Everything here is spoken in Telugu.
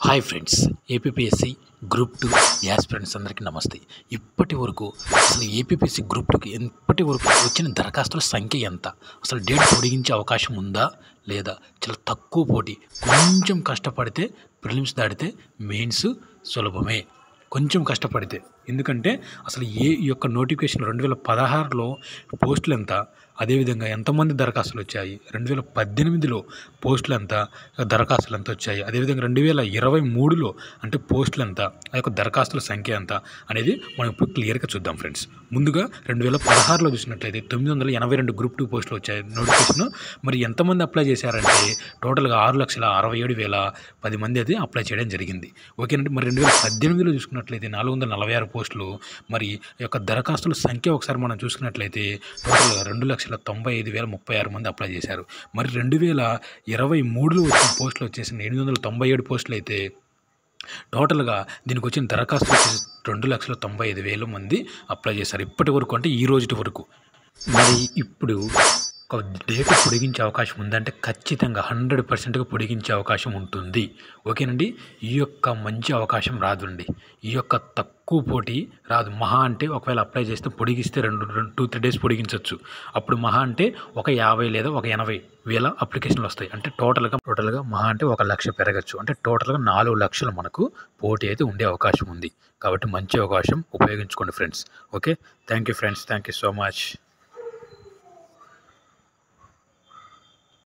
Hi friends, APPSC group 2 aspirants అందరికీ నమస్తే. ఇప్పటి వరకు అసలు ఏపీపీఎస్సీ గ్రూప్ 2కి ఇప్పటి వరకు వచ్చిన దరఖాస్తుల సంఖ్య ఎంత? అసలు డేట్ పొడిగించే అవకాశం ఉందా లేదా? చాలా తక్కువ పోటీ, కొంచెం కష్టపడితే ప్రిలిమ్స్ దాటితే మెయిన్స్ సులభమే. కొంచెం కష్టపడితే, ఎందుకంటే అసలు ఈ యొక్క నోటిఫికేషన్ 2016లో పోస్టులు ఎంత, అదేవిధంగా ఎంతమంది దరఖాస్తులు వచ్చాయి, 2018లో పోస్టులు ఎంత, దరఖాస్తులు ఎంత వచ్చాయి, అదేవిధంగా 2023లో అంటే పోస్టులు ఎంత, ఆ యొక్క దరఖాస్తుల సంఖ్య ఎంత అనేది మనం ఇప్పుడు క్లియర్గా చూద్దాం ఫ్రెండ్స్. ముందుగా 2016లో చూసినట్లయితే 982 గ్రూప్ 2 పోస్టులు వచ్చాయి నోటిఫికేషన్. మరి ఎంతమంది అప్లై చేశారంటే టోటల్గా 6,67,10 మంది అది అప్లై చేయడం జరిగింది. ఓకేనండి. మరి 2018లో చూసుకున్నట్లయితే 446 పోస్టులు. మరి ఈ యొక్క దరఖాస్తుల సంఖ్య ఒకసారి మనం చూసుకున్నట్లయితే టోటల్గా 2,95,036 మంది అప్లై చేశారు. మరి 2023లో వచ్చిన పోస్టులు వచ్చేసి 897 పోస్టులు అయితే టోటల్గా దీనికి వచ్చిన దరఖాస్తులు వచ్చేసి 2,95,000 మంది అప్లై చేశారు ఇప్పటి వరకు, అంటే ఈ రోజు వరకు. మరి ఇప్పుడు ఒక డేట్ పొడిగించే అవకాశం ఉందంటే ఖచ్చితంగా 100%గా పొడిగించే అవకాశం ఉంటుంది. ఓకేనండి. ఈ యొక్క మంచి అవకాశం రాదండి, ఈ యొక్క తక్కువ పోటీ రాదు. మహా అంటే ఒకవేళ అప్లై చేస్తే పొడిగిస్తే 2-3 డేస్ పొడిగించవచ్చు. అప్పుడు మహా అంటే ఒక 50 లేదా ఒక 80,000 అప్లికేషన్లు వస్తాయి. అంటే టోటల్గా మహా అంటే 1,00,000 పెరగచ్చు. అంటే టోటల్గా 4 లక్షలు మనకు పోటీ అయితే ఉండే అవకాశం ఉంది. కాబట్టి మంచి అవకాశం ఉపయోగించుకోండి friends. Okay, thank you friends, thank you so much.